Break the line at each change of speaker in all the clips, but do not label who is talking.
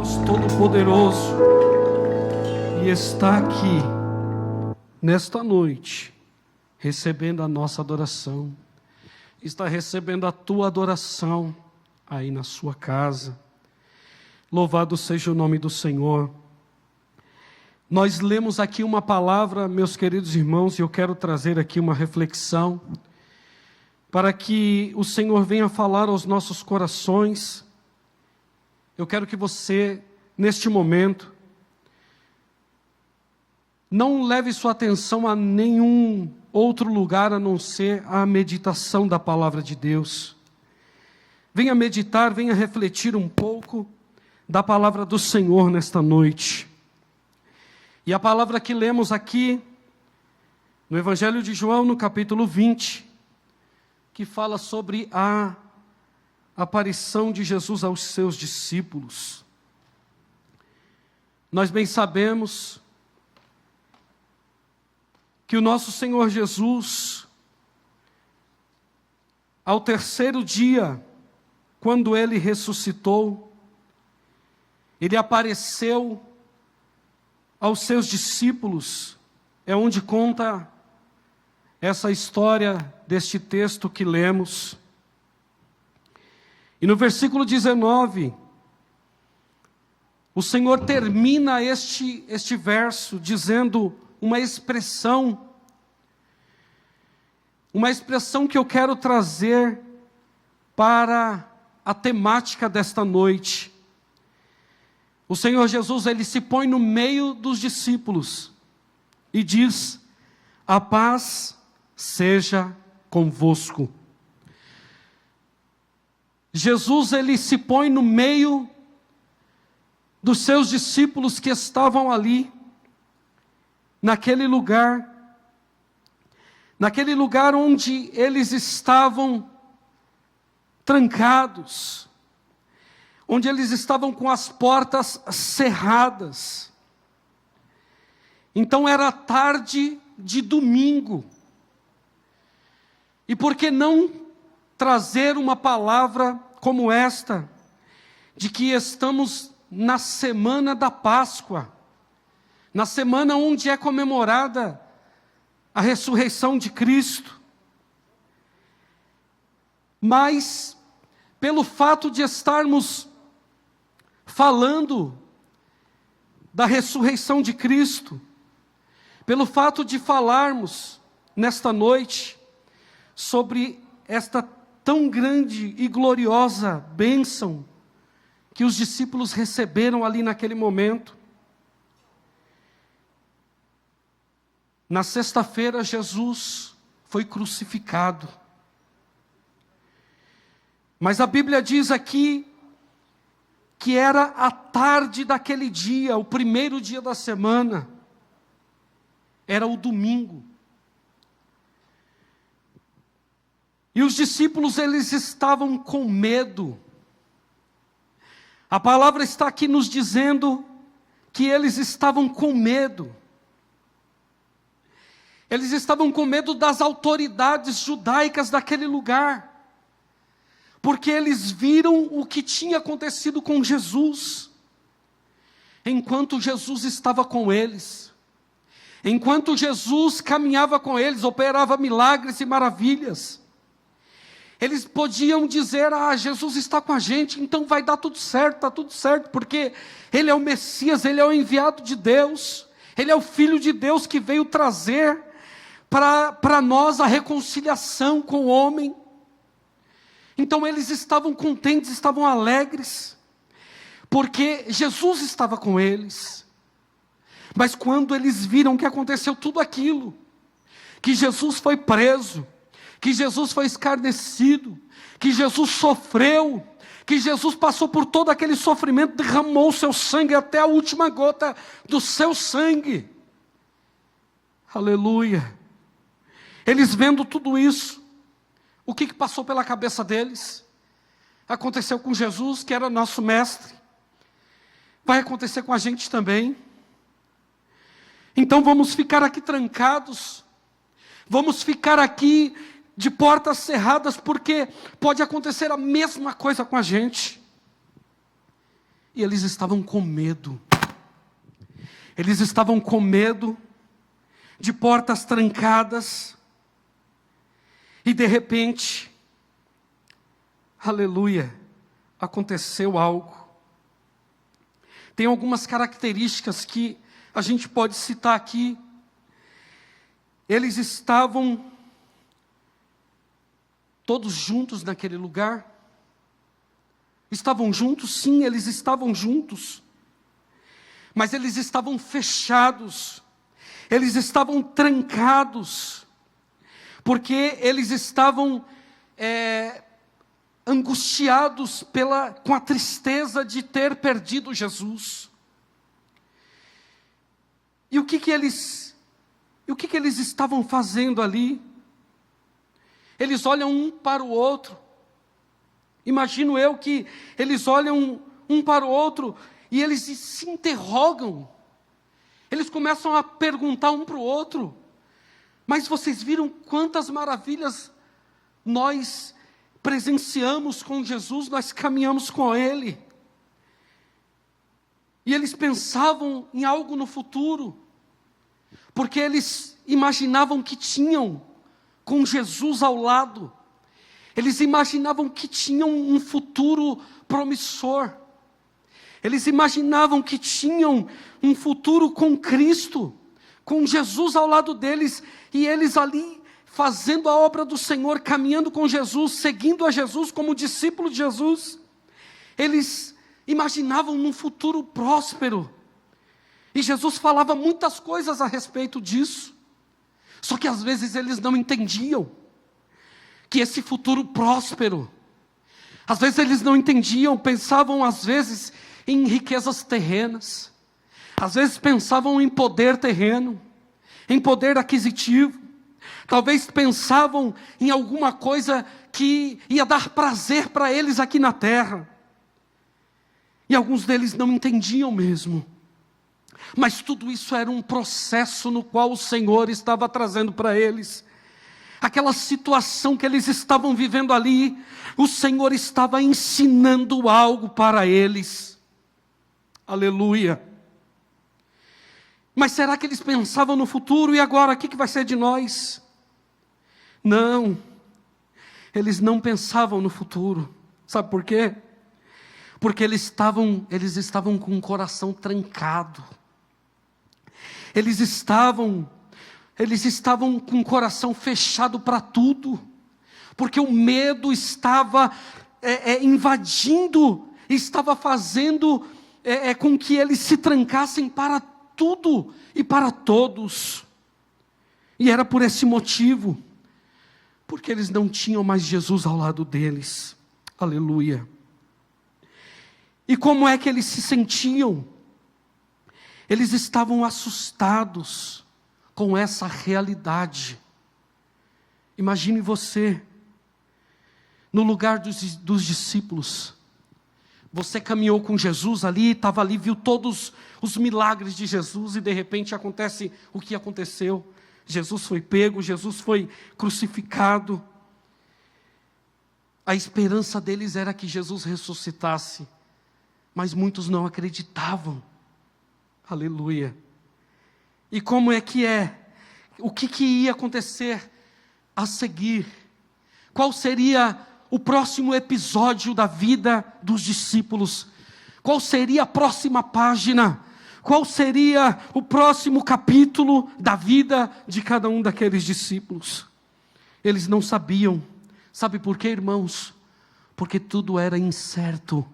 Deus Todo-Poderoso e está aqui, nesta noite, recebendo a nossa adoração, está recebendo a tua adoração aí na sua casa. Louvado seja o nome do Senhor. Nós lemos aqui uma palavra, meus queridos irmãos, e eu quero trazer aqui uma reflexão, para que o Senhor venha falar aos nossos corações. Eu quero que você, neste momento, não leve sua atenção a nenhum outro lugar a não ser a meditação da palavra de Deus. Venha meditar, venha refletir um pouco da palavra do Senhor nesta noite. E a palavra que lemos aqui, no Evangelho de João, no capítulo 20, que fala sobre a aparição de Jesus aos seus discípulos. Nós bem sabemos que o nosso Senhor Jesus, ao terceiro dia, quando Ele ressuscitou, Ele apareceu aos seus discípulos. É onde conta essa história deste texto que lemos. E no versículo 19, o Senhor termina este verso dizendo uma expressão que eu quero trazer para a temática desta noite. O Senhor Jesus, Ele se põe no meio dos discípulos e diz: a paz seja convosco. Jesus, Ele se põe no meio dos seus discípulos que estavam ali, naquele lugar onde eles estavam trancados, onde eles estavam com as portas cerradas. Então era tarde de domingo, e por que não trazer uma palavra como esta, de que estamos na semana da Páscoa, na semana onde é comemorada a ressurreição de Cristo. Mas, pelo fato de estarmos falando da ressurreição de Cristo, pelo fato de falarmos nesta noite sobre esta tão grande e gloriosa bênção que os discípulos receberam ali naquele momento. Na sexta-feira, Jesus foi crucificado. Mas a Bíblia diz aqui que era a tarde daquele dia, o primeiro dia da semana, era o domingo. E os discípulos, eles estavam com medo. A palavra está aqui nos dizendo que eles estavam com medo. Eles estavam com medo das autoridades judaicas daquele lugar, porque eles viram o que tinha acontecido com Jesus, enquanto Jesus estava com eles, enquanto Jesus caminhava com eles, operava milagres e maravilhas. Eles podiam dizer: Jesus está com a gente, então vai dar tudo certo, está tudo certo, porque Ele é o Messias, Ele é o enviado de Deus, Ele é o Filho de Deus que veio trazer para nós a reconciliação com o homem. Então eles estavam contentes, estavam alegres, porque Jesus estava com eles. Mas quando eles viram que aconteceu tudo aquilo, que Jesus foi preso, que Jesus foi escarnecido, que Jesus sofreu, que Jesus passou por todo aquele sofrimento, derramou o seu sangue até a última gota do seu sangue. Aleluia. Eles vendo tudo isso, o que passou pela cabeça deles? Aconteceu com Jesus, que era nosso mestre, vai acontecer com a gente também. Então vamos ficar aqui trancados, vamos ficar aqui de portas cerradas, porque pode acontecer a mesma coisa com a gente. E eles estavam com medo. Eles estavam com medo de portas trancadas. E de repente, aleluia, aconteceu algo. Tem algumas características que a gente pode citar aqui. Eles estavam todos juntos naquele lugar. Estavam juntos? Sim, eles estavam juntos. Mas eles estavam fechados. Eles estavam trancados. Porque eles estavam angustiados com a tristeza de ter perdido Jesus. E o que eles estavam fazendo ali? Eles olham um para o outro. Imagino eu que eles olham um para o outro e eles se interrogam. Eles começam a perguntar um para o outro: mas vocês viram quantas maravilhas nós presenciamos com Jesus, nós caminhamos com Ele. E eles pensavam em algo no futuro, porque eles imaginavam que tinham com Jesus ao lado. Eles imaginavam que tinham um futuro promissor. Eles imaginavam que tinham um futuro com Cristo, com Jesus ao lado deles, e eles ali fazendo a obra do Senhor, caminhando com Jesus, seguindo a Jesus como discípulo de Jesus. Eles imaginavam num futuro próspero. E Jesus falava muitas coisas a respeito disso. Só que às vezes eles não entendiam que esse futuro próspero, às vezes eles não entendiam, pensavam às vezes em riquezas terrenas, às vezes pensavam em poder terreno, em poder aquisitivo, talvez pensavam em alguma coisa que ia dar prazer para eles aqui na terra, e alguns deles não entendiam mesmo, mas tudo isso era um processo no qual o Senhor estava trazendo para eles. Aquela situação que eles estavam vivendo ali, o Senhor estava ensinando algo para eles. Aleluia. Mas será que eles pensavam no futuro? E agora, o que vai ser de nós? Não, eles não pensavam no futuro. Sabe por quê? Porque eles estavam com o coração trancado. Eles estavam com o coração fechado para tudo, porque o medo estava invadindo, estava fazendo com que eles se trancassem para tudo e para todos. E era por esse motivo, porque eles não tinham mais Jesus ao lado deles. Aleluia. E como é que eles se sentiam? Eles estavam assustados com essa realidade. Imagine você, no lugar dos discípulos. Você caminhou com Jesus ali, estava ali, viu todos os milagres de Jesus, e de repente acontece o que aconteceu. Jesus foi pego, Jesus foi crucificado. A esperança deles era que Jesus ressuscitasse, mas muitos não acreditavam. Aleluia. E como é que é? O que ia acontecer a seguir? Qual seria o próximo episódio da vida dos discípulos? Qual seria a próxima página? Qual seria o próximo capítulo da vida de cada um daqueles discípulos? Eles não sabiam. Sabe por quê, irmãos? Porque tudo era incerto.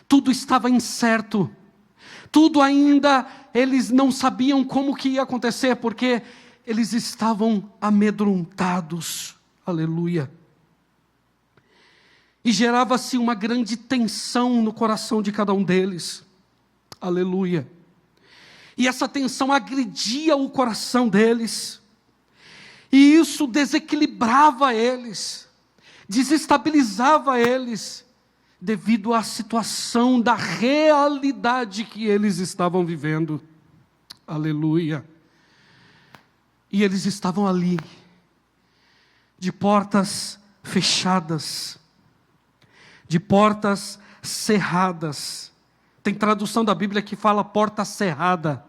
Tudo estava incerto. Tudo ainda, eles não sabiam como que ia acontecer, porque eles estavam amedrontados. Aleluia. E gerava-se uma grande tensão no coração de cada um deles. Aleluia. E essa tensão agredia o coração deles. E isso desequilibrava eles, desestabilizava eles, devido à situação da realidade que eles estavam vivendo. Aleluia. E eles estavam ali, de portas fechadas, de portas cerradas, Tem tradução da Bíblia que fala porta cerrada.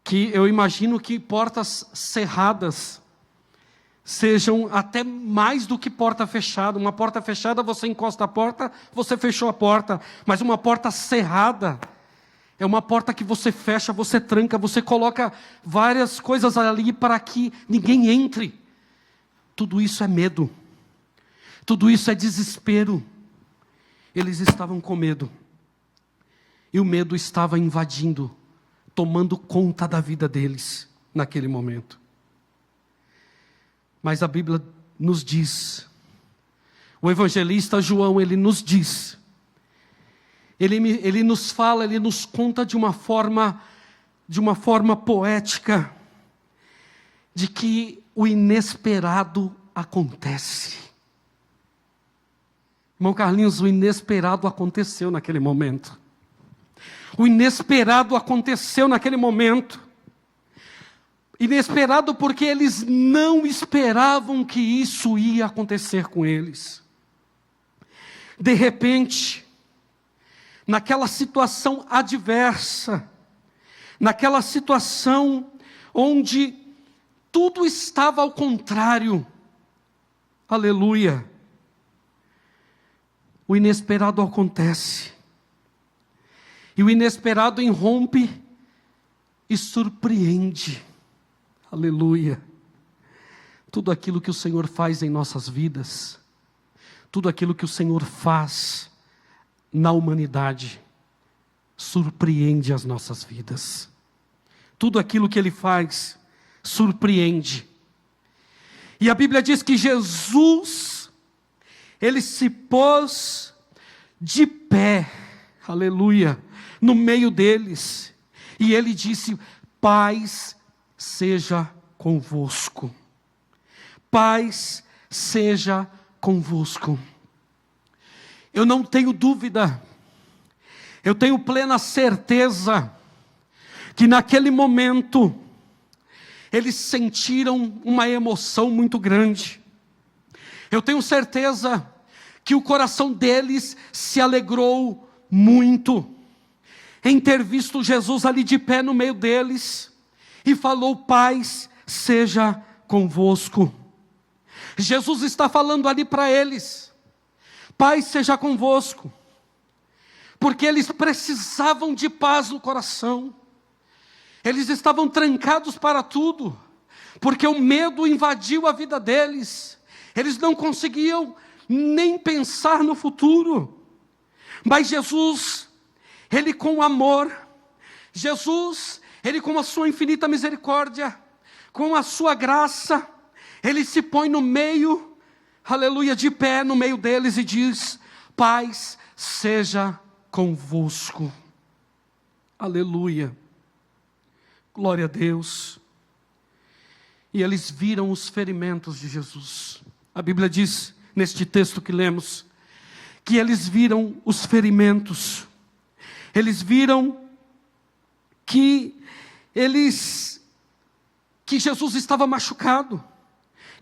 Que eu imagino que portas cerradas sejam até mais do que porta fechada. Uma porta fechada, você encosta a porta, você fechou a porta. Mas uma porta cerrada é uma porta que você fecha, você tranca, você coloca várias coisas ali para que ninguém entre. Tudo isso é medo. Tudo isso é desespero. Eles estavam com medo. E o medo estava invadindo, tomando conta da vida deles naquele momento. Mas a Bíblia nos diz, o evangelista João, ele nos diz, ele nos fala, ele nos conta de uma forma poética, de que o inesperado acontece. Irmão Carlinhos, o inesperado aconteceu naquele momento. O inesperado aconteceu naquele momento. Inesperado porque eles não esperavam que isso ia acontecer com eles. De repente, naquela situação adversa, naquela situação onde tudo estava ao contrário, aleluia, o inesperado acontece. E o inesperado irrompe e surpreende. Aleluia. Tudo aquilo que o Senhor faz em nossas vidas, tudo aquilo que o Senhor faz na humanidade, surpreende as nossas vidas. Tudo aquilo que Ele faz, surpreende. E a Bíblia diz que Jesus, Ele se pôs de pé, aleluia, no meio deles, e Ele disse: paz seja convosco. Paz seja convosco. Eu não tenho dúvida, eu tenho plena certeza, que naquele momento, eles sentiram uma emoção muito grande. Eu tenho certeza que o coração deles se alegrou muito, em ter visto Jesus ali de pé no meio deles, e falou: paz seja convosco. Jesus está falando ali para eles: paz seja convosco, porque eles precisavam de paz no coração. Eles estavam trancados para tudo, porque o medo invadiu a vida deles. Eles não conseguiam nem pensar no futuro. Mas Jesus, Ele com amor, Jesus, Ele com a sua infinita misericórdia, com a sua graça, Ele se põe no meio, aleluia, de pé no meio deles e diz: paz seja convosco. Aleluia. Glória a Deus. E eles viram os ferimentos de Jesus. A Bíblia diz, neste texto que lemos, que eles viram os ferimentos. Eles viram que Jesus estava machucado,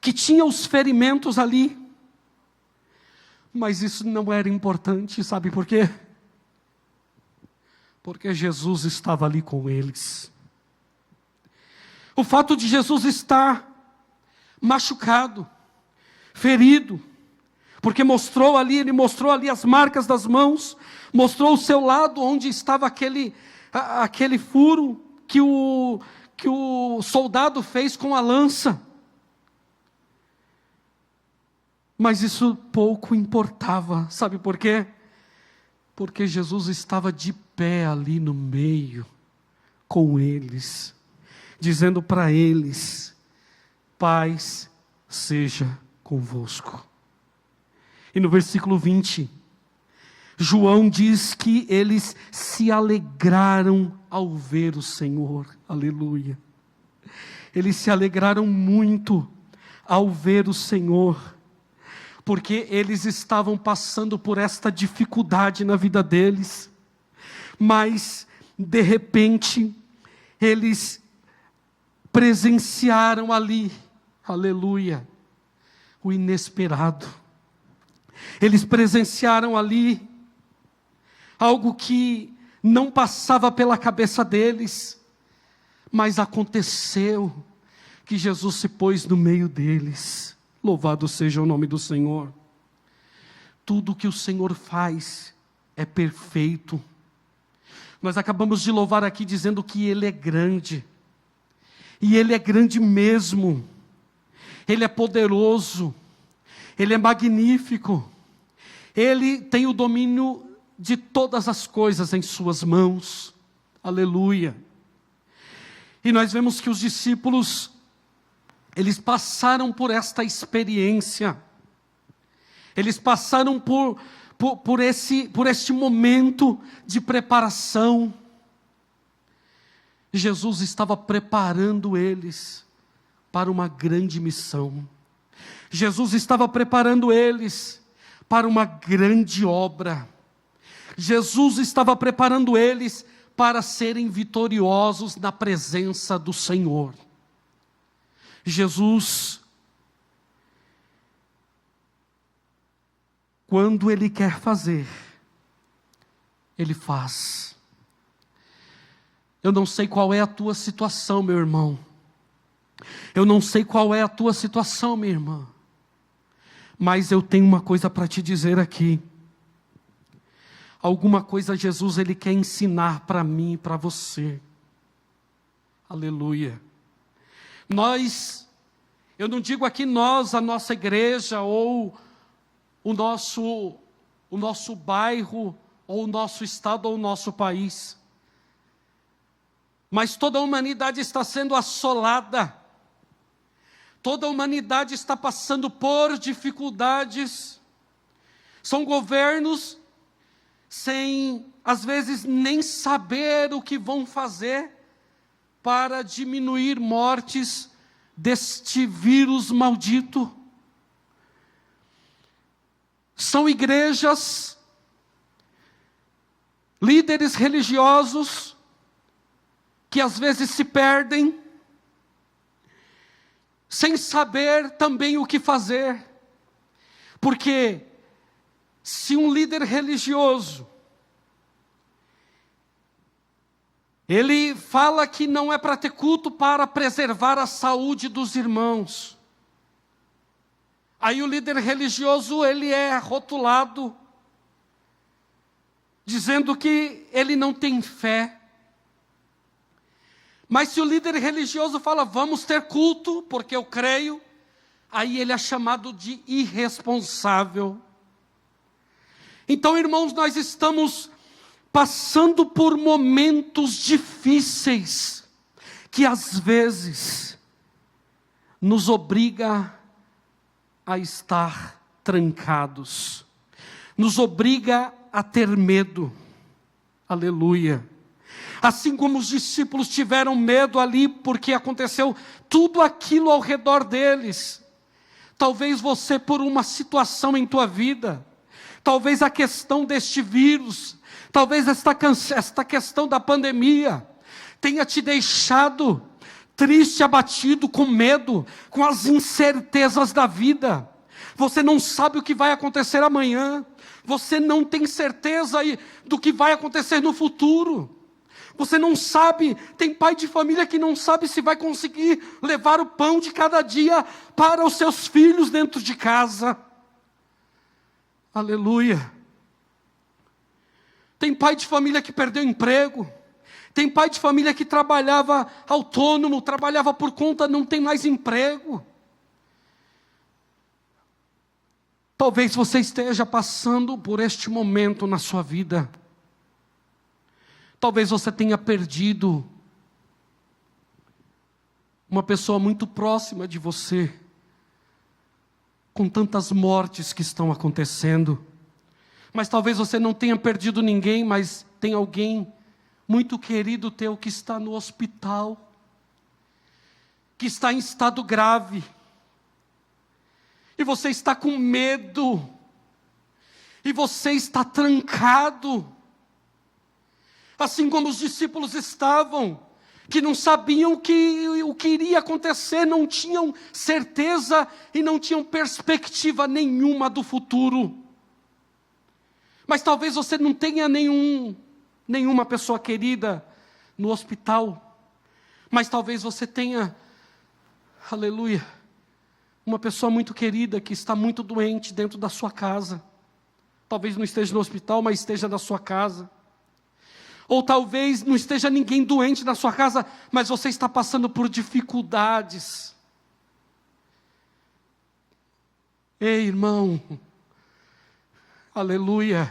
que tinha os ferimentos ali. Mas isso não era importante, sabe por quê? Porque Jesus estava ali com eles. O fato de Jesus estar machucado, ferido, porque ele mostrou ali as marcas das mãos, mostrou o seu lado onde estava aquele furo que o soldado fez com a lança. Mas isso pouco importava, sabe por quê? Porque Jesus estava de pé ali no meio, com eles, dizendo para eles: paz seja convosco. E no versículo 20, João diz que eles se alegraram ao ver o Senhor, aleluia. Eles se alegraram muito ao ver o Senhor, porque eles estavam passando por esta dificuldade na vida deles, mas de repente, eles presenciaram ali, aleluia, o inesperado. Eles presenciaram ali algo que não passava pela cabeça deles, mas aconteceu, que Jesus se pôs no meio deles. Louvado seja o nome do Senhor. Tudo que o Senhor faz é perfeito. Nós acabamos de louvar aqui dizendo que Ele é grande, e Ele é grande mesmo, Ele é poderoso, Ele é magnífico, Ele tem o domínio de todas as coisas em suas mãos, aleluia. E nós vemos que os discípulos, eles passaram por esta experiência, eles passaram por este momento de preparação. Jesus estava preparando eles para uma grande missão. Jesus estava preparando eles para uma grande obra. Jesus estava preparando eles para serem vitoriosos na presença do Senhor. Jesus, quando Ele quer fazer, Ele faz. Eu não sei qual é a tua situação, meu irmão. Eu não sei qual é a tua situação, minha irmã. Mas eu tenho uma coisa para te dizer aqui. Alguma coisa Jesus, Ele quer ensinar para mim e para você. Aleluia. Eu não digo aqui nós, a nossa igreja, ou o nosso bairro, ou o nosso estado, ou o nosso país. Mas toda a humanidade está sendo assolada. Toda a humanidade está passando por dificuldades. São governos sem, às vezes, nem saber o que vão fazer para diminuir mortes deste vírus maldito. São igrejas, líderes religiosos, que às vezes se perdem, sem saber também o que fazer. Porque se um líder religioso, ele fala que não é para ter culto para preservar a saúde dos irmãos, aí o líder religioso, ele é rotulado, dizendo que ele não tem fé. Mas se o líder religioso fala, vamos ter culto, porque eu creio, aí ele é chamado de irresponsável. Então, irmãos, nós estamos passando por momentos difíceis, que às vezes nos obriga a estar trancados, nos obriga a ter medo. Aleluia. Assim como os discípulos tiveram medo ali, porque aconteceu tudo aquilo ao redor deles. Talvez você, por uma situação em tua vida, talvez a questão deste vírus, talvez esta questão da pandemia, tenha te deixado triste, abatido, com medo, com as incertezas da vida. Você não sabe o que vai acontecer amanhã, você não tem certeza do que vai acontecer no futuro. Você não sabe, tem pai de família que não sabe se vai conseguir levar o pão de cada dia para os seus filhos dentro de casa. Aleluia. Tem pai de família que perdeu emprego. Tem pai de família que trabalhava autônomo, trabalhava por conta, não tem mais emprego. Talvez você esteja passando por este momento na sua vida. Talvez você tenha perdido uma pessoa muito próxima de você, com tantas mortes que estão acontecendo. Mas talvez você não tenha perdido ninguém, mas tem alguém muito querido teu que está no hospital, que está em estado grave, e você está com medo, e você está trancado, assim como os discípulos estavam, que não sabiam o que iria acontecer, não tinham certeza e não tinham perspectiva nenhuma do futuro. Mas talvez você não tenha nenhuma pessoa querida no hospital. Mas talvez você tenha, aleluia, uma pessoa muito querida que está muito doente dentro da sua casa. Talvez não esteja no hospital, mas esteja na sua casa. Ou talvez não esteja ninguém doente na sua casa, mas você está passando por dificuldades. Ei, irmão, aleluia,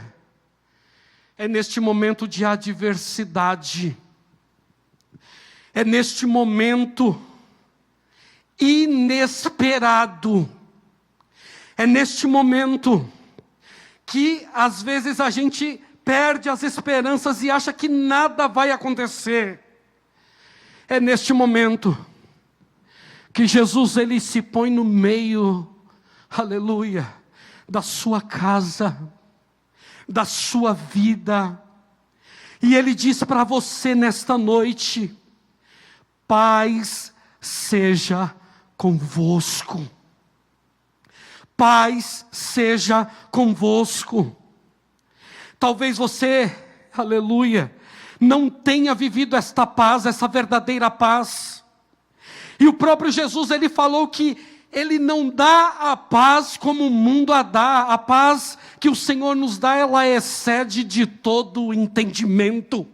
é neste momento de adversidade, é neste momento inesperado, é neste momento que às vezes a gente perde as esperanças e acha que nada vai acontecer. É neste momento que Jesus, ele se põe no meio, aleluia, da sua casa, da sua vida, e ele diz para você nesta noite: paz seja convosco. Paz seja convosco. Talvez você, aleluia, não tenha vivido esta paz, essa verdadeira paz. E o próprio Jesus, ele falou que ele não dá a paz como o mundo a dá. A paz que o Senhor nos dá, ela excede de todo o entendimento.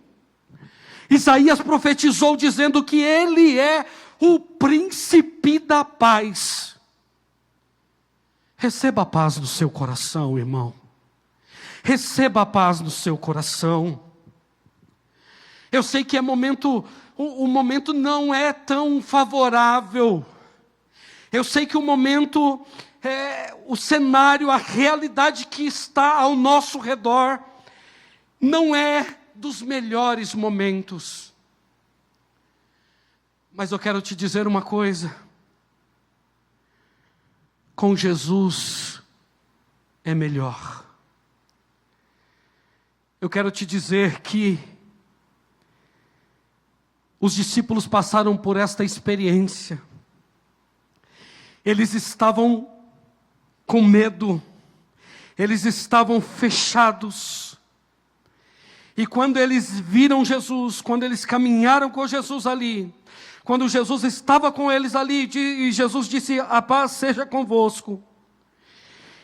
Isaías profetizou dizendo que ele é o príncipe da paz. Receba a paz no seu coração, irmão. Receba a paz no seu coração. Eu sei que o momento não é tão favorável. Eu sei que o momento, o cenário, a realidade que está ao nosso redor, não é dos melhores momentos. Mas eu quero te dizer uma coisa: com Jesus é melhor. Eu quero te dizer que os discípulos passaram por esta experiência. Eles estavam com medo, eles estavam fechados. E quando eles viram Jesus, quando eles caminharam com Jesus ali, quando Jesus estava com eles ali, e Jesus disse: a paz seja convosco.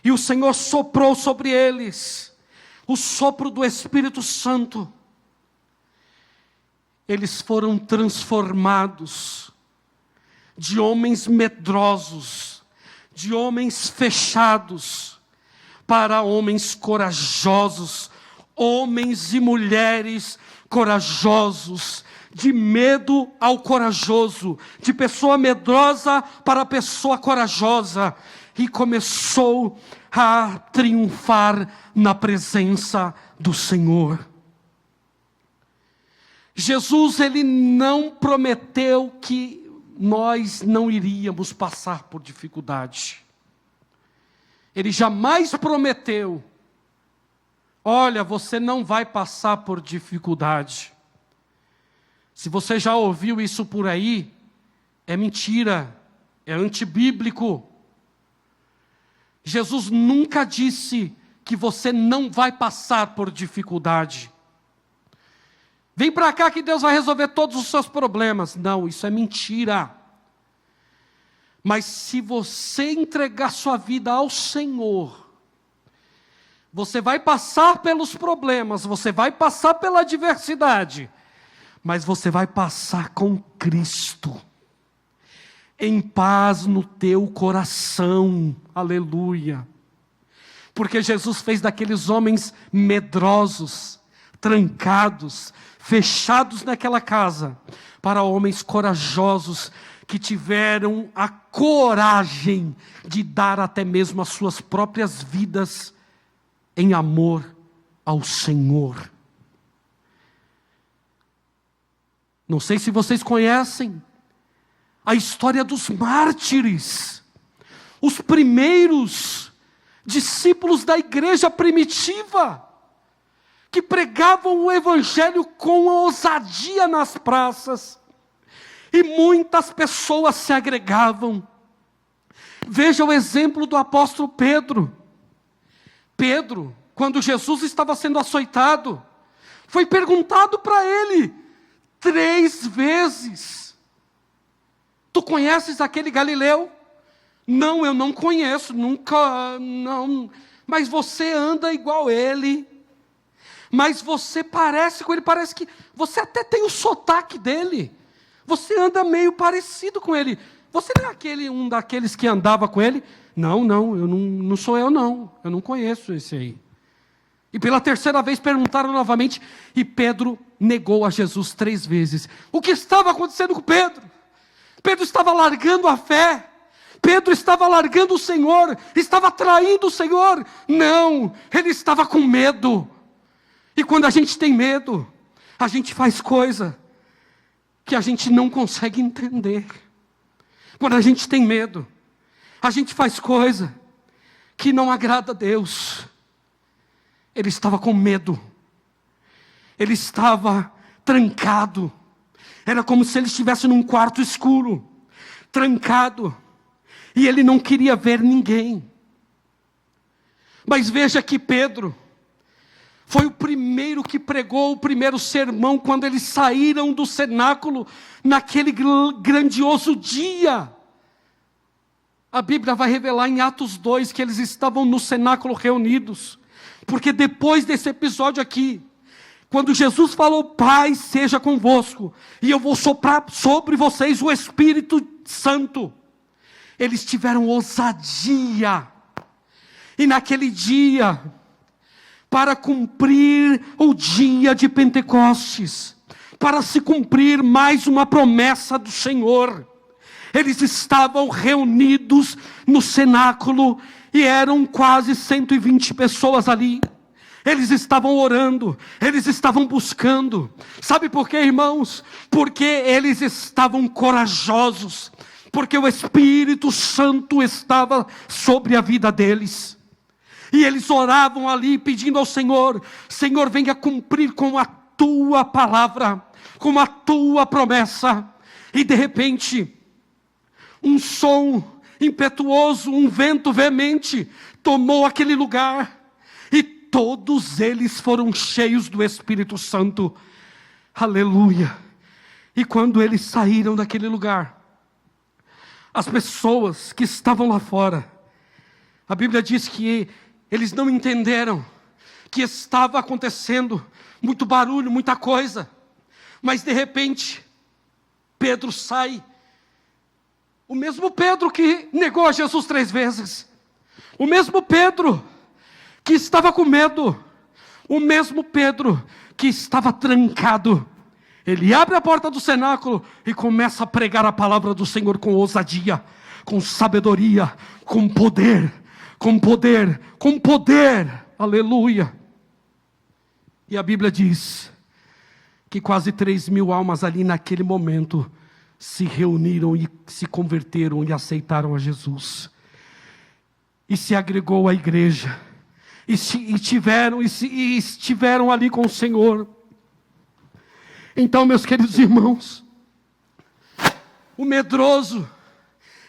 E o Senhor soprou sobre eles o sopro do Espírito Santo. Eles foram transformados de homens medrosos, de homens fechados, para homens corajosos, homens e mulheres corajosos, de medo ao corajoso, de pessoa medrosa para pessoa corajosa, e começou a triunfar na presença do Senhor. Jesus, ele não prometeu que nós não iríamos passar por dificuldade. Ele jamais prometeu: olha, você não vai passar por dificuldade. Se você já ouviu isso por aí, é mentira, é antibíblico. Jesus nunca disse que você não vai passar por dificuldade. Vem para cá que Deus vai resolver todos os seus problemas. Não, isso é mentira. Mas se você entregar sua vida ao Senhor, você vai passar pelos problemas, você vai passar pela adversidade, mas você vai passar com Cristo, em paz no teu coração, aleluia. Porque Jesus fez daqueles homens medrosos, trancados, fechados naquela casa, para homens corajosos, que tiveram a coragem de dar até mesmo as suas próprias vidas em amor ao Senhor. Não sei se vocês conhecem a história dos mártires, os primeiros discípulos da igreja primitiva, que pregavam o evangelho com ousadia nas praças, e muitas pessoas se agregavam. Veja o exemplo do apóstolo Pedro. Pedro, quando Jesus estava sendo açoitado, foi perguntado para ele 3 vezes: tu conheces aquele Galileu? Não, eu não conheço, nunca, não. Mas você anda igual ele. Mas você parece com ele, parece que você até tem o sotaque dele. Você anda meio parecido com ele. Você não é um daqueles que andava com ele? Não, não sou eu não. Eu não conheço esse aí. E pela 3ª vez perguntaram novamente, e Pedro negou a Jesus 3 vezes. O que estava acontecendo com Pedro? Pedro estava largando a fé. Pedro estava largando o Senhor, estava traindo o Senhor. Não, ele estava com medo. E quando a gente tem medo, a gente faz coisa que a gente não consegue entender. Quando a gente tem medo, a gente faz coisa que não agrada a Deus. Ele estava com medo. Ele estava trancado. Era como se ele estivesse num quarto escuro, trancado. E ele não queria ver ninguém. Mas veja que Pedro foi o primeiro que pregou o primeiro sermão quando eles saíram do cenáculo naquele grandioso dia. A Bíblia vai revelar em Atos 2 que eles estavam no cenáculo reunidos. Porque depois desse episódio aqui, quando Jesus falou, Pai seja convosco, e eu vou soprar sobre vocês o Espírito Santo, eles tiveram ousadia. E naquele dia, para cumprir o dia de Pentecostes, para se cumprir mais uma promessa do Senhor, eles estavam reunidos no cenáculo, e eram quase 120 pessoas ali. Eles estavam orando, eles estavam buscando. Sabe por quê, irmãos? Porque eles estavam corajosos, porque o Espírito Santo estava sobre a vida deles. E eles oravam ali pedindo ao Senhor, Senhor, venha cumprir com a tua palavra, com a tua promessa. E de repente, um som impetuoso, um vento veemente tomou aquele lugar, e todos eles foram cheios do Espírito Santo. Aleluia! E quando eles saíram daquele lugar, as pessoas que estavam lá fora, a Bíblia diz que eles não entenderam que estava acontecendo muito barulho, muita coisa, mas de repente, Pedro sai, o mesmo Pedro que negou a Jesus 3 vezes, o mesmo Pedro que estava com medo, o mesmo Pedro que estava trancado, ele abre a porta do cenáculo e começa a pregar a palavra do Senhor com ousadia, com sabedoria, com poder, com poder, com poder, aleluia. E a Bíblia diz que quase 3.000 almas ali naquele momento se reuniram e se converteram e aceitaram a Jesus. E se agregou à igreja, e estiveram ali com o Senhor. Então, meus queridos irmãos, o medroso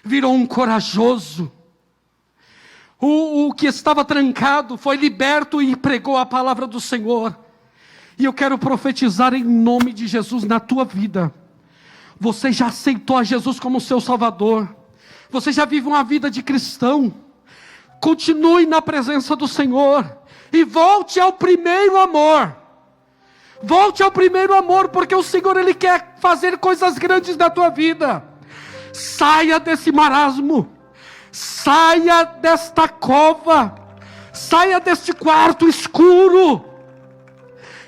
virou um corajoso. O que estava trancado foi liberto e pregou a palavra do Senhor. E eu quero profetizar em nome de Jesus na tua vida. Você já aceitou a Jesus como seu Salvador. Você já vive uma vida de cristão. Continue na presença do Senhor. E volte ao primeiro amor. Volte ao primeiro amor, porque o Senhor, Ele quer fazer coisas grandes na tua vida. Saia desse marasmo. Saia desta cova. Saia deste quarto escuro.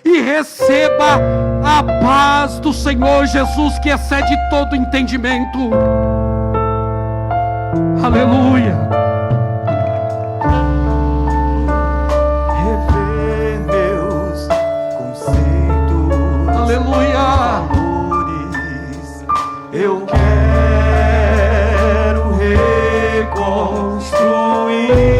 E receba a paz do Senhor Jesus, que excede todo entendimento. Aleluia.
Rever meus conceitos.
Aleluia.
Valores. Eu quero reconstruir.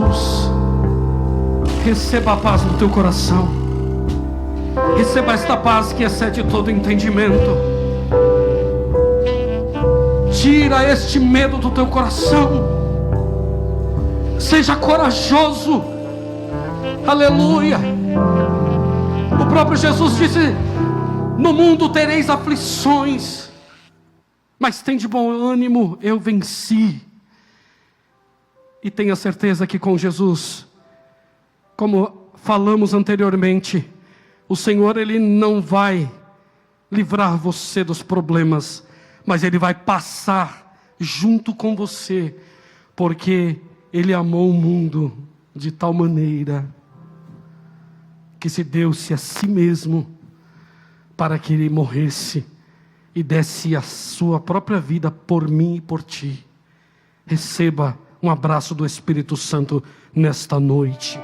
Jesus. Receba a paz no teu coração. Receba esta paz que excede todo entendimento. Tira este medo do teu coração. Seja corajoso. Aleluia. O próprio Jesus disse: no mundo tereis aflições, mas tem de bom ânimo, eu venci. E tenha certeza que com Jesus, como falamos anteriormente, o Senhor, Ele não vai livrar você dos problemas, mas Ele vai passar junto com você, porque Ele amou o mundo de tal maneira que se deu-se a si mesmo para que Ele morresse e desse a sua própria vida por mim e por ti. Receba um abraço do Espírito Santo nesta noite.